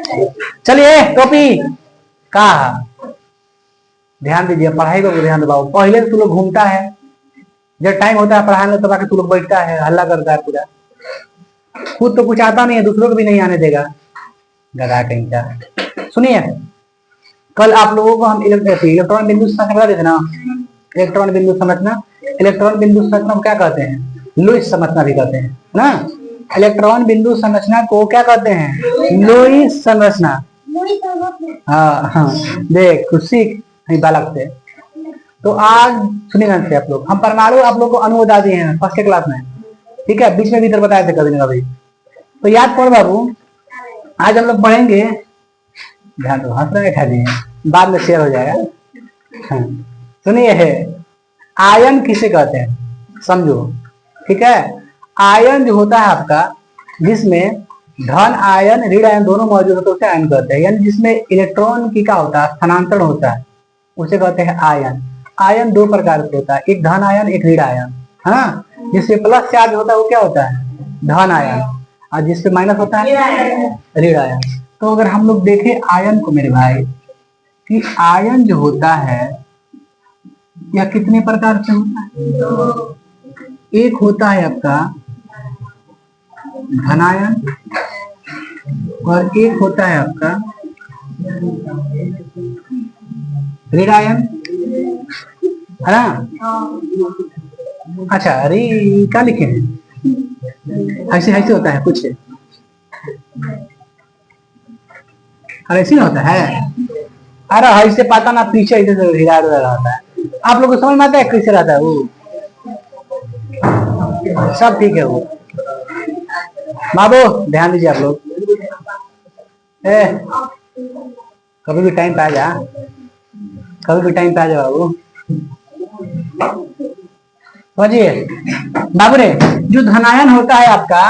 चलिए टोपी का ध्यान दीजिए, पढ़ाई को ध्यान दबाओ। पहले तू लोग घूमता है, जब टाइम होता है पढ़ाने तब आके तू लोग बैठता है, हल्ला करता है पूरा। खुद तो कुछ आता नहीं है, दूसरों को भी नहीं आने देगा, गधा कहीं का। सुनिए, कल आप लोगों को हम इलेक्ट्रॉन बिंदु संरचना देते ना, इलेक्ट्रॉन बिंदु संरचना। इलेक्ट्रॉन बिंदु संरचना को क्या कहते हैं? लुईस संरचना भी कहते हैं ना। इलेक्ट्रॉन बिंदु संरचना को क्या कहते हैं? लुईस संरचना। हाँ हाँ, देख कुछ सीख बालक से। तो आज सुनिए ना आप लोग, हम परमाणु आप लोग को अणु बता दिए हैं फर्स्ट क्लास में, ठीक है? बीच में भीतर बताए थे कभी ना कभी, तो याद करो बाबू। आज हम लोग पढ़ेंगे, ध्यान दो, हंस रहे खाली, बाद में शेयर हो जाएगा। सुनिए, है आयन किसे कहते हैं समझो, ठीक है? आयन जो होता है आपका, जिसमें धन आयन ऋण आयन दोनों मौजूद होते हैं, उसे आयन कहते हैं। यानी जिसमें इलेक्ट्रॉन की क्या होता है? स्थानांतरण होता है, उसे कहते हैं आयन। आयन दो प्रकार से होता है, एक धन आयन, एक ऋण आयन, है ना? जिसमें प्लस चार्ज होता है वो क्या होता है? धन आयन, और जिसपे माइनस होता है ऋण आयन। तो अगर हम लोग देखें आयन को मेरे भाई, कि आयन जो होता है या कितने प्रकार से होता है? एक होता है आपका धनायन, और एक होता है आपका ऋण आयन, है ना? अच्छा, अरे क्या लिखे हैं? ऐसे ऐसे होता है कुछ, अरे ऐसे ना होता है। अरे ऐसे पता ना, पीछे ऐसे हिला रहता है। आप लोग को समझ में आता है कैसे रहता है वो? सब ठीक है वो। बाबू ध्यान दीजिए आप लोग, कभी भी टाइम पे आ जा, कभी भी टाइम पे आ जा बाबू, समझिए बाबू रे। जो धनायन होता है आपका,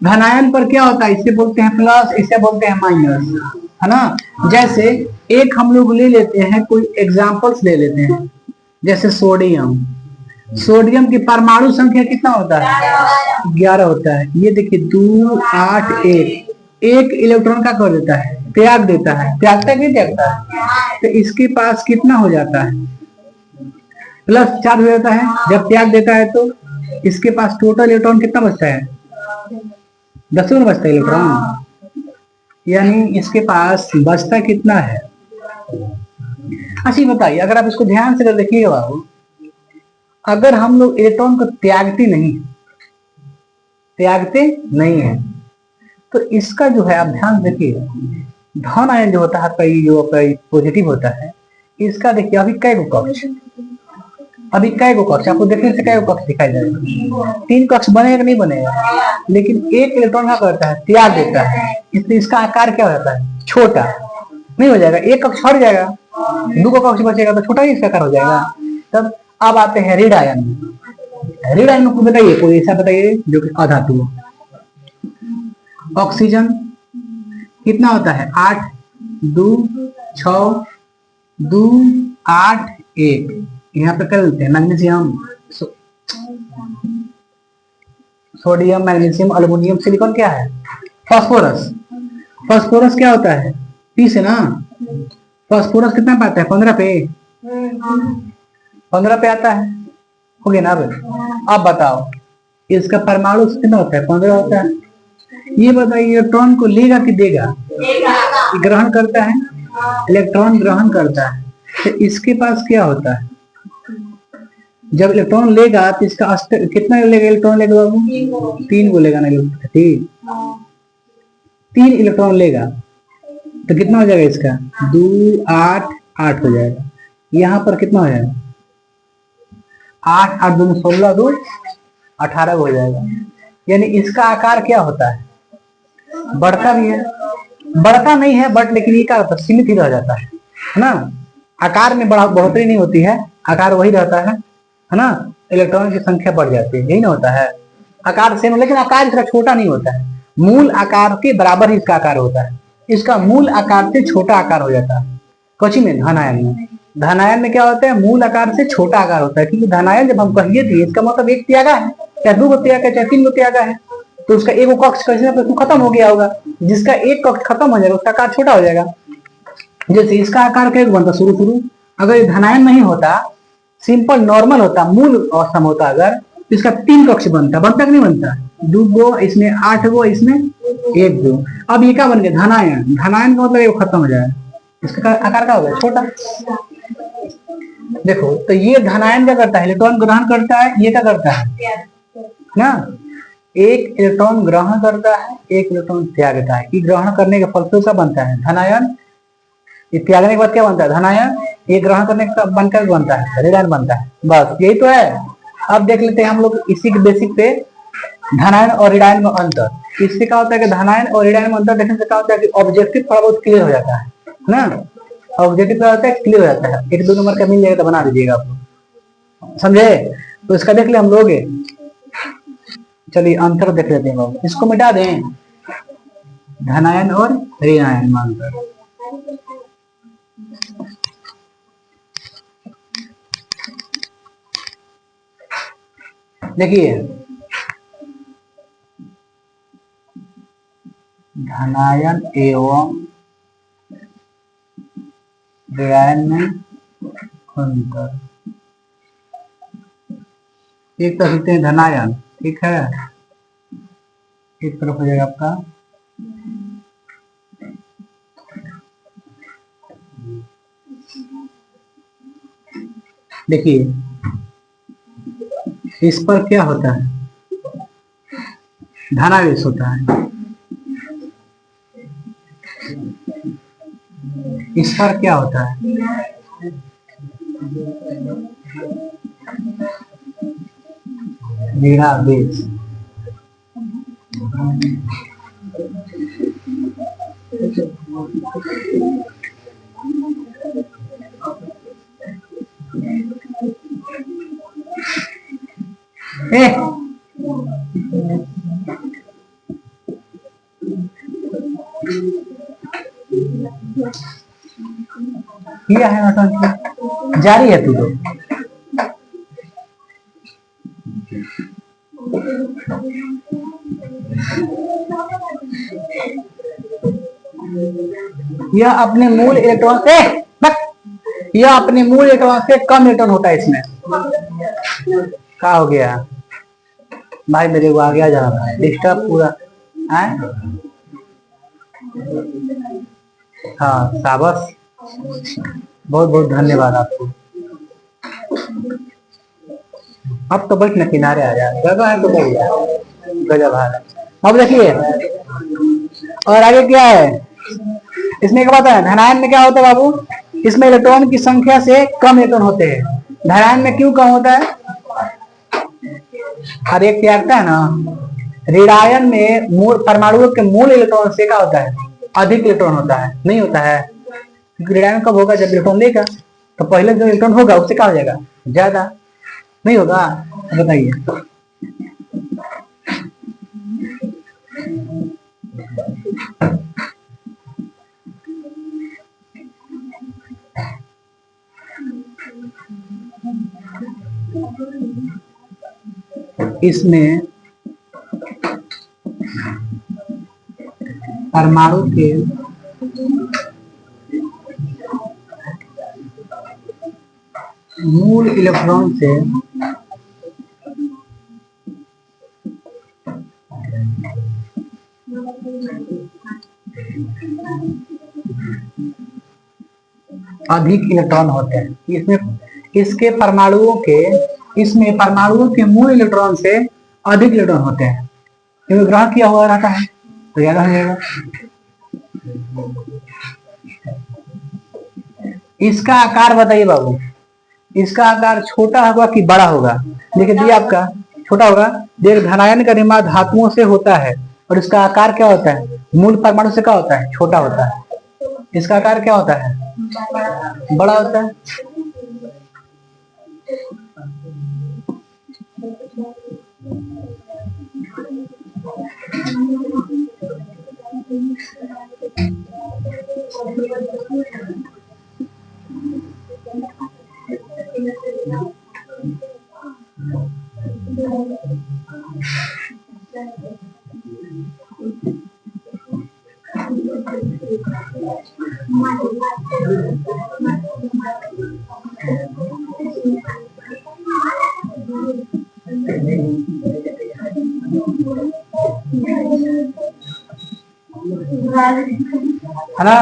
धनायन पर क्या होता है? इसे बोलते हैं प्लस, इसे बोलते हैं माइनस, है ना? जैसे एक हम लोग ले लेते हैं, कोई एग्जांपल्स ले लेते हैं, जैसे सोडियम। सोडियम की परमाणु संख्या कितना होता है? 11 होता है। ये देखिए 2 8 1, एक इलेक्ट्रॉन का कर देता है, त्याग देता है। त्यागता नहीं त्यागता है? तो इसके पास कितना हो जाता है? प्लस चार्ज हो जाता है। जब त्याग देता है तो इसके पास टोटल इलेक्ट्रॉन कितना बचता है? 10 बचता है इलेक्ट्रॉन। यानी इसके पास बचता कितना है? अच्छा बताइए, अगर आप इसको ध्यान से देखिएगा बाबू, अगर हम लोग इलेक्ट्रॉन को त्यागते नहीं है, तो इसका जो है आप ध्यान देखिए, धन आयन जो होता है आपका, ये जो आपका पॉजिटिव होता है, इसका देखिए अभी कै गो कक्ष, अभी कै गो कक्ष आपको देखने से कै गो कक्ष दिखाई देगा? 3 कक्ष बनेगा कि नहीं बनेगा? लेकिन एक इलेक्ट्रॉन क्या करता है? त्याग देता है, इसलिए इसका आकार क्या हो जाता है? छोटा नहीं हो जाएगा, एक कक्ष हट जाएगा, 2 कक्ष बचेगा तो छोटा ही इसका आकार हो जाएगा। तब अब आते हैं ऋण आयन। ऋण आयन को बताइए, कोई ऐसा बताइए जो कि अधातु हो। ऑक्सीजन कितना होता है? 8 2 6 2 8 1। यहाँ पे कर लेते हैं magnesium, sodium, magnesium, aluminium, silicon क्या है? फास्फोरस। फास्फोरस क्या होता है? 30 है ना? फास्फोरस कितना पे आता है? 15 पे, 15 पे आता है, हो गया ना? अब बताओ इसका परमाणु कितना होता है? 15 होता है। ये बताइए इलेक्ट्रॉन को लेगा कि देगा? ग्रहण करता है, इलेक्ट्रॉन ग्रहण करता है। तो इसके पास क्या होता है? जब इलेक्ट्रॉन लेगा तो इसका कितना लेगा? इलेक्ट्रॉन लेगा बाबू 3 को लेगा ना, ठीक, 3 इलेक्ट्रॉन लेगा तो कितना हो जाएगा इसका? 2 8 8 हो जाएगा। यहाँ पर कितना हो जाएगा? 8 8 2 16 2 18 हो जाएगा। यानी इसका आकार क्या होता है? बढ़ता भी है, बढ़ता नहीं है बट, लेकिन ये क्या होता है? सीमित ही रह जाता है ना? आकार में बढ़ोतरी नहीं होती है, आकार वही रहता है ना? इलेक्ट्रॉन की संख्या बढ़ जाती है, यही ना होता है? आकार सेम, लेकिन आकार इसका छोटा नहीं होता है, मूल आकार के बराबर ही इसका आकार होता है। इसका मूल आकार से छोटा आकार हो जाता है। कौची में? धनायन में। धनायन में क्या होता है? मूल आकार से छोटा आकार होता है, क्योंकि धनायन जब हम कहिए थे, इसका मतलब एक त्यागा है, चाहे 2 गो त्यागा है, चाहे 3 गो त्यागा है, तो उसका एक कक्ष कैसे तो खत्म हो गया होगा। जिसका एक कक्ष खत्म हो जाएगा उसका आकार छोटा हो जाएगा। जैसे इसका आकार क्या बनता शुरू शुरू, अगर ये धनायन नहीं होता, सिंपल नॉर्मल होता, मूल अवस्था में होता, अगर तो इसका 3 कक्ष बनता, बनता कि नहीं बनता, 2 गो इसमें, 8 गो इसमें, 1 2। अब ये क्या बन गया, धनायन। धनायन का मतलब ये खत्म हो जाए, इसका आकार क्या हो गया, छोटा। देखो तो ये धनायन क्या करता है, इलेक्ट्रॉन ग्रहण करता है, ये क्या करता है ना, एक इलेक्ट्रॉन ग्रहण करता है, एक इलेक्ट्रॉन त्यागता है। ये ग्रहण करने के फलस्वरूप क्या बनता है, धनायन। ये त्यागने के बाद क्या बनता है, धनायन। ये ग्रहण करने का बनकर बनता है, ऋणायन बनता है। बस यही तो है। अब देख लेते हैं हम लोग इसी के बेसिक पे धनायन और ऋणायन में अंतर। इससे क्या होता है कि धनायन और ऋणायन में अंतर देखने से क्या होता है कि ऑब्जेक्टिव थोड़ा बहुत क्लियर हो जाता है ना। ऑब्जेक्टिव क्या होता है, क्लियर हो जाता है। 1-2 नंबर का मिल जाएगा तो बना दीजिएगा आप लोग, समझे। तो इसका देख ले हम लोग, चलिए अंतर देख लेते हैं, इसको मिटा दें, धनायन और ऋणायन में अंतर। देखिए धनायन एवं ऋणायन में अंतर। एक तरफ लिखते हैं धनायन, ठीक है, एक तरफ हो जाएगा आपका देखिए इस पर क्या होता है, धनावेश होता है। इस पर क्या होता है, ऋणावेश। किया है नौटंकी, जारी है तू तो। यह अपने मूल इलेक्ट्रॉन से यह अपने मूल इलेक्ट्रॉन से कम इलेक्ट्रॉन होता है इसमें। क्या हो गया भाई, मेरे को आ गया जा रहा है डिस्टर्ब पूरा है। हाँ शाबाश, बहुत बहुत धन्यवाद आपको। अब तो बैठ ना किनारे आ जाए, जगह है तो बैठ जाए, गजब है। अब देखिए और आगे क्या है, इसमें क्या बताया, धनायन में क्या होता है बाबू, इसमें इलेक्ट्रॉन की संख्या से कम इलेक्ट्रॉन होते हैं। धनायन में क्यों कम होता है, हर एक त्यागता है ना। ऋणायन में मूल परमाणुओं के मूल इलेक्ट्रॉन से क्या होता है, अधिक इलेक्ट्रॉन होता है, नहीं होता है। ऋणायन कब होगा, जब इलेक्ट्रॉन लेगा, तो पहले जो इलेक्ट्रॉन होगा उससे क्या हो जाएगा, ज्यादा, नहीं होगा। बताइए इसमें परमाणु के मूल इलेक्ट्रॉन से अधिक इलेक्ट्रॉन होते हैं। इसमें इसके परमाणुओं के, इसमें परमाणुओं के मूल इलेक्ट्रॉन से अधिक इलेक्ट्रॉन होते हैं, क्योंकि ग्रहण किया हुआ रहता है तो ज्यादा हो जाएगा। इसका आकार बताइए बाबू, इसका आकार छोटा होगा कि बड़ा होगा, देखिए दिया आपका छोटा होगा। देख धनायन का निर्माण धातुओं से होता है और इसका आकार क्या होता है, मूल परमाणु से क्या होता है, छोटा होता है। इसका आकार क्या होता है, बड़ा होता है। है ना,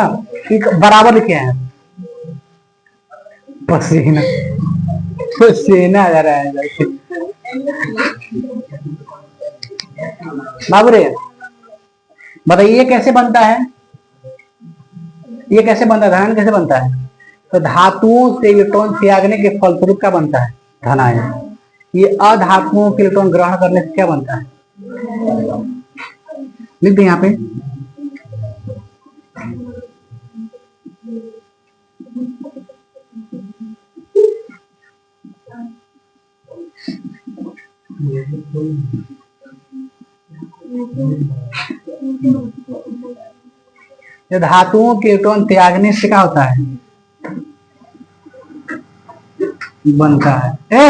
बराबर लिखे हैं। पसीना पसीना आ रहा है बाबू रे। बताइए कैसे बनता है, ये कैसे बनता है, धनायन कैसे बनता है? तो धातुओं से इलेक्ट्रॉन त्यागने के फलस्वरूप क्या बनता है? धनायन। ये अधातुओं के इलेक्ट्रॉन ग्रहण करने से क्या बनता है? लिख दे यहाँ पे। धातुओं के इलेक्ट्रॉन त्यागने से क्या होता है? बनता है।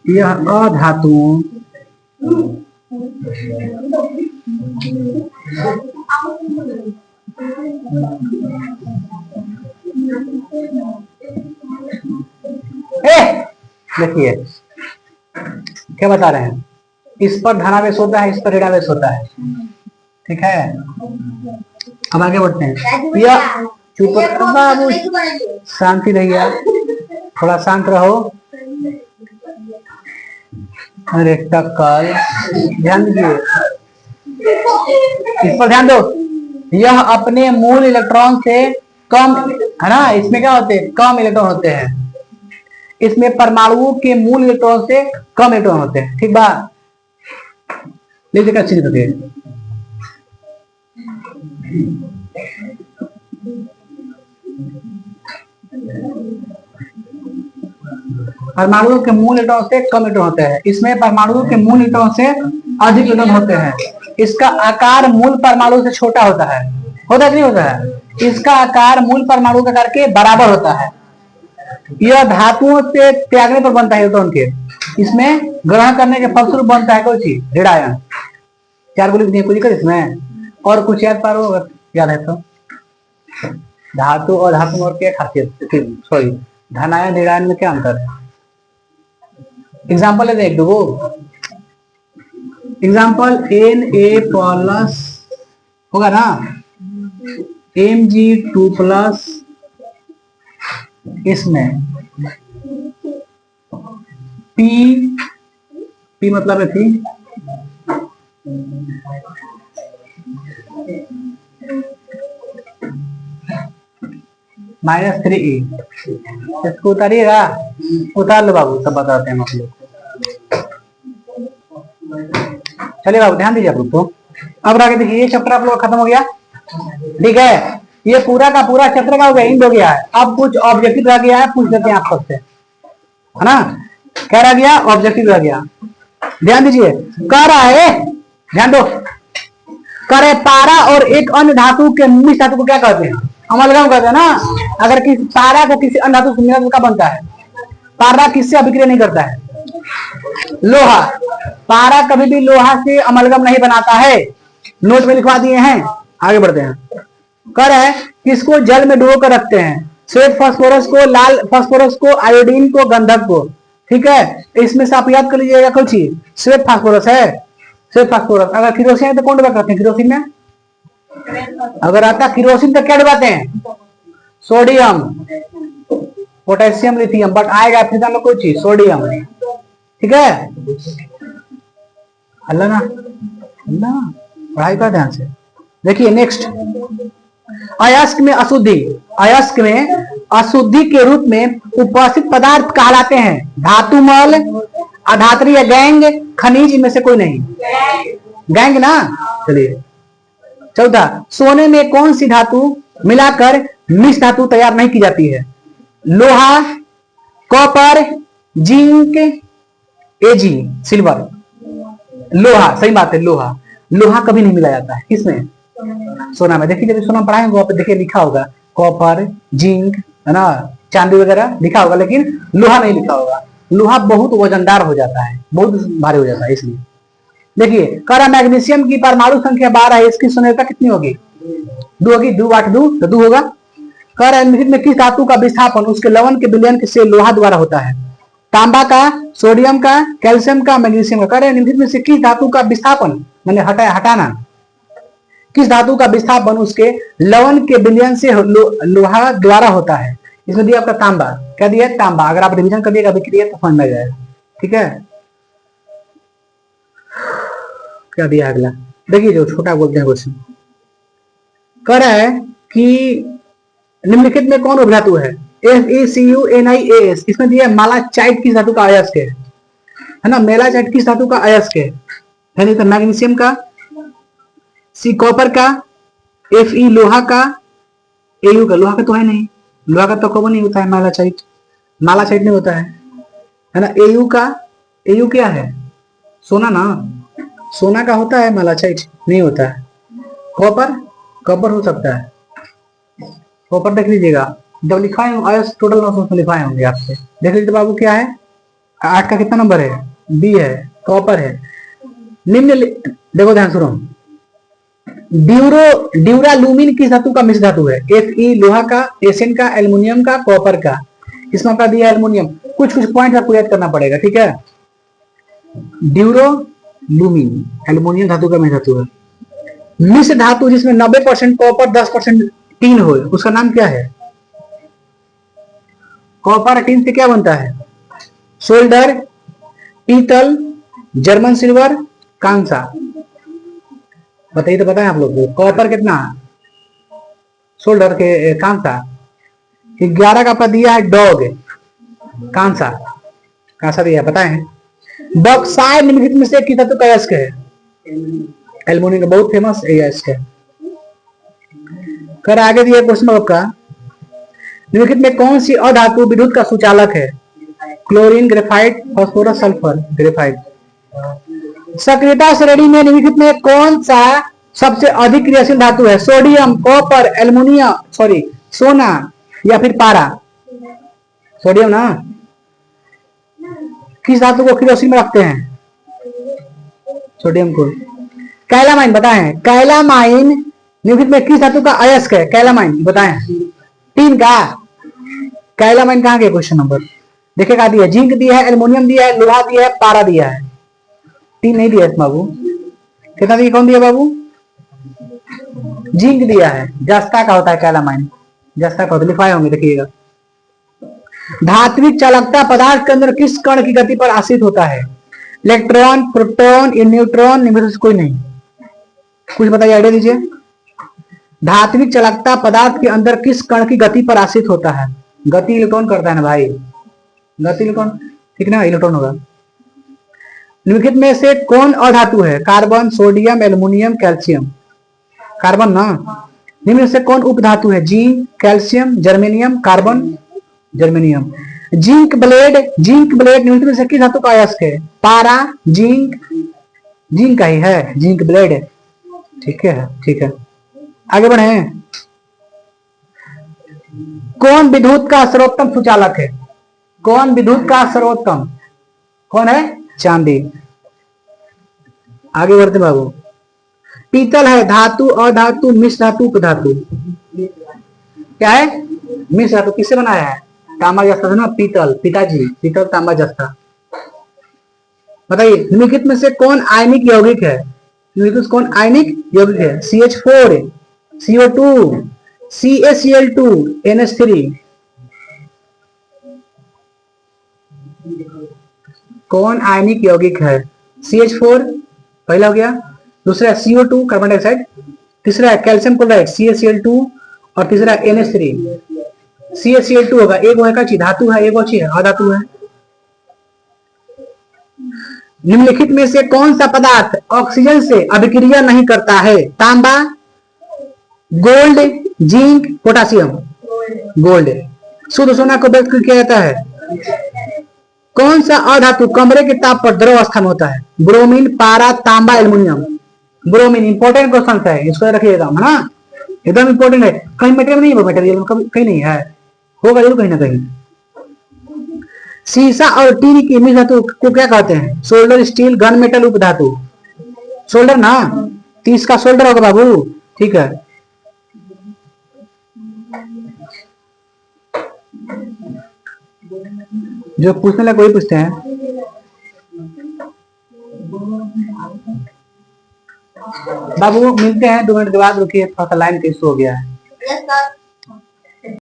यह अधातुओं देखिए क्या बता रहे हैं, इस पर धनावेश होता है, इस पर ऋणावेश होता है, ठीक है। अब आगे बढ़ते हैं। यह चुप बाबू, शांति रहिए, थोड़ा शांत रहो। अरे टक्कर, ध्यान दीजिए, इस पर ध्यान दो। यह अपने मूल इलेक्ट्रॉन से कम, है ना, इसमें क्या होते हैं? कम इलेक्ट्रॉन होते हैं। इसमें परमाणुओं के मूल इलेक्ट्रॉन से कम इलेक्ट्रॉन होते हैं, ठीक बा? लीजिए अच्छी होती है। परमाणुओं के मूल इलेक्ट्रॉन से कम इलेक्ट्रॉन होते हैं। इसमें परमाणुओं के मूल इलेक्ट्रॉन से अधिक इलेक्ट्रॉन होते हैं। इसका आकार मूल परमाणु से छोटा होता है कि नहीं होता है? इसका आकार मूल परमाणु के आकार के बराबर होता है। यह धातुओं से त्यागने पर बनता है इलेक्ट्रॉन के, इसमें ग्रहण करने के फलस्वरूप बनता है कोई चीज, ऋणायन। 4 को लिख दिए, कुछ इसमें और कुछ याद पारो अगर याद है तो। धातु और धातु और क्या खासियत, सॉरी, धनायन ऋणायन में क्या अंतर है? एग्जाम्पल है, एक दो एग्जाम्पल। Na+ होगा ना, Mg2+, इसमें P मतलब है थी, -3E। इसको उतारिएगा, उतार लो बाबू, सब बताते हैं हम आप लोग। चलिए बाबू ध्यान दीजिए आप लोग। तो अब आगे देखिए, ये चैप्टर आप लोग खत्म हो गया, ठीक है। ये पूरा का पूरा चैप्टर का हो गया, इंड हो गया है। अब कुछ ऑब्जेक्टिव रह गया है, पूछ लेते हैं आप सबसे, है ना। क्या रह गया? ऑब्जेक्टिव रह गया। ध्यान दीजिए, कह रहा है, ध्यान दो, कह रहे पारा और एक अन्य धातु के मिश्र धातु को क्या कहते हैं? अमलगम कहते हैं ना। अगर किसी पारा को किसी अन्य धातु से मिला तो क्या बनता है? पारा किससे अभिक्रिया नहीं करता है? लोहा। पारा कभी भी लोहा से अमलगम नहीं बनाता है, नोट में लिखवा दिए हैं। आगे बढ़ते हैं। कह रहे हैं किसको जल में डुबो कर रखते हैं? श्वेत फास्फोरस को, लाल फास्फोरस को, आयोडीन को, गंधक को, ठीक है। इसमें से आप याद कर लीजिएगा कुछ ही, श्वेत फास्फोरस है, श्वेत फास्फोरस। अगर किरोसिन है तो कौन डुबा करते हैं? किरोसिन में अगर आता किरोसिन तो क्या डुबाते हैं? सोडियम, पोटेशियम, लिथियम, बट आएगा फिर में कोई चीज, सोडियम, ठीक है। अल्लाह ना, अल्लाह, पढ़ाई का ध्यान से देखिए। नेक्स्ट, अयस्क में अशुद्धि। अयस्क में अशुद्धि के रूप में उपस्थित पदार्थ कहलाते हैं धातुमल, अधात्रीय गैंग, खनिज, इनमें से कोई नहीं। गैंग ना। चलिए 14, सोने में कौन सी धातु मिलाकर मिश्र धातु तैयार नहीं की जाती है? लोहा, कॉपर, जिंक, एजी, सिल्वर। लोहा, सही बात है, लोहा। लोहा कभी नहीं मिलाया जाता है किसमें? सोना में देखिए, जब सोना पढ़ाएंगे वहां पे देखिए लिखा होगा कॉपर, जिंक, है ना, चांदी वगैरह लिखा होगा, लेकिन लोहा नहीं लिखा होगा। लोहा बहुत वजनदार हो जाता है, बहुत भारी हो जाता है, इसलिए। देखिए कह रहा मैग्नीशियम की परमाणु संख्या 12 है, इसकी सांद्रता कितनी होगी? 2 होगी, 2 8 2 तो 2 होगा। कह रहा है निम्नलिखित में किस धातु का विस्थापन उसके लवण के विलयन से लोहा द्वारा होता है? तांबा का, सोडियम का, कैल्शियम का, मैग्नीशियम का। कह रहे हैं निम्नलिखित में से किस धातु का विस्थापन, मैंने हटाना, किस धातु का विस्थापन उसके लवण के विलयन से लोहा द्वारा होता है? इसमें दिया आपका तांबा, क्या दिया? तांबा। अगर आप रिवीजन कर दिएगा विक्रिया तो समझ में जाएगा, ठीक है। क्या दिया अगला, देखिए जो छोटा बोलते हैं क्वेश्चन। कह रहा है कि निम्नलिखित में कौन उपधातु है? FeCuNiAs। इसमें दिया मालाचाइट किस धातु का अयस्क है ना? मेलाचाइट किस धातु का अयस्क है नहीं तो मैग्नीशियम का, सी कॉपर का, Fe लोहा का, Au का, लोहा का तो है नहीं, लोहा का तो कभी नहीं होता है मालाचाइट, मालाचाइट नहीं होता है ना। Au का, Au क्या है? सोना ना, सोना का होता है, मालाचाइट नहीं होता है। कॉपर, कॉपर हो सकता है, कॉपर देख लीजिएगा, जब लिखवाए आयस टोटल नोट्स में लिखवाए होंगे आपसे, देख लीजिए बाबू क्या है, 8 का कितना नंबर है? बी है, कॉपर है। निम्न देखो ध्यान सुनो, ड्यूरालुमिन किस धातु का मिश्र धातु है? Fe लोहा का, एशियन का, एल्युमिनियम का, कॉपर का। इसमें आपका दिया एल्युमिनियम। कुछ कुछ पॉइंट आपको याद करना पड़ेगा, ठीक है। ड्यूरोलुमिन एल्युमिनियम धातु का मिश्र धातु है। मिश्र धातु जिसमें 90% कॉपर 10% टीन हो, उसका नाम क्या है? कॉपर टीन से क्या बनता है? सोल्डर, पीतल, जर्मन सिल्वर, कांसा। बताइए तो बताएं आप लोग को। कॉपर कितना, सोल्डर के, कांसा 11 का पद दिया है, डॉग, कांसा, कांसा दिया है, बताएं। बॉक्साइट निम्नलिखित में से किस धातु का अयस्क है? एल्युमिनियम का बहुत फेमस अयस्क है। कर आगे दिया क्वेश्चन आपका, निम्नलिखित में कौन सी अधातु विद्युत का सुचालक है? Chlorine, graphite, phosphorus, sulphur. Graphite. सक्रियता श्रेणी में निम्नलिखित में कौन सा सबसे अधिक क्रियाशील धातु है? सोडियम, कॉपर, एल्युमिनियम, सॉरी सोना या फिर पारा? सोडियम ना। किस धातु को क्रियाशील में रखते हैं? सोडियम को। कैलामाइन बताएं, कैलामाइन निम्नलिखित में किस धातु का अयस्क है? कैलामाइन बताएं। टीन का। कैलामाइन कहां के क्वेश्चन नंबर देखेगा, दिया जिंक दिया है, एल्युमिनियम दिया है, लोहा दिया है, पारा दिया है, टीन नहीं दिया है बाबू। कितना दिया, कौन दिया बाबू? जिंक दिया है, जस्ता का होता है कैलामाइन, जस्ता का होता है, लिखवाए होंगे देखिएगा। धात्विक चालकता पदार्थ के अंदर किस कण की गति पर आश्रित होता है? इलेक्ट्रॉन, प्रोटॉन, न्यूट्रॉन, निम्न से कोई नहीं। कुछ बताइए, आइडिया दीजिए। धात्विक चालकता पदार्थ के अंदर किस कण की गति पर आश्रित होता है? गति इलेक्ट्रॉन करता है ना भाई, गति इलेक्ट्रॉन, ठीक ना, इलेक्ट्रॉन होगा। निम्नलिखित में से कौन अधातु है? Carbon, sodium, aluminium, calcium. Carbon ना। निम्न से कौन उपधातु है? Zinc, calcium, germanium, carbon, germanium. Zinc blende, zinc blende निम्नलिखित में से किस धातु का अयस्क है? पारा, जिंक, जिंक का ही है, जिंक ब्लेड, ठीक है, ठीक है। आगे बढ़े। कौन विद्युत का सर्वोत्तम सुचालक है? कौन विद्युत का सर्वोत्तम, कौन है? चांदी। आगे बढ़ते बाबू। पीतल है धातु, अधातु, मिश्र धातु, उपधातु। क्या है? मिश्र धातु। किससे बनाया है? तांबा जस्ता था ना, पीतल, पिताजी, पीतल, तांबा जस्ता। बताइए निम्नलिखित में से कौन आयनिक यौगिक है? निम्नलिखित में कौन आयनिक यौगिक है? CH4, CO2, CaCl2, NH3। कौन आयनिक यौगिक है? CH4 पहला हो गया, दूसरा है CO2 कार्बन डाइऑक्साइड, तीसरा है कैल्शियम क्लोराइड CaCl2 और तीसरा NH3। CaCl2 होगा, एक वो है धातु है, एक अच्छी है अधातु है। निम्नलिखित में से कौन सा पदार्थ ऑक्सीजन से अभिक्रिया नहीं करता है? तांबा, गोल्ड, जिंक, पोटासियम। गोल्ड। शुद्ध सोना को व्यक्त किया जाता है। कौन सा अधातु कमरे के ताप पर द्रव अवस्था में होता है? ब्रोमीन, पारा, तांबा, एल्युमिनियम। ब्रोमीन इंपॉर्टेंट क्वेश्चन है, इसको रखिएगा है ना, एकदम इंपॉर्टेंट है। कहीं मटेरियल नहीं है, मटेरियल में कहीं नहीं है, होगा जरूर कहीं ना कहीं। सीसा और टीन की मिश्र धातु को क्या कहते हैं? सोल्डर, स्टील, गन मेटल, उप धातु। सोल्डर ना, 30 का सोल्डर होगा बाबू, ठीक है। जो पूछने लगे वही पूछते हैं। बाबू मिलते हैं 2 मिनट के बाद, रुकिए थोड़ा सा लाइन का इशू हो गया है।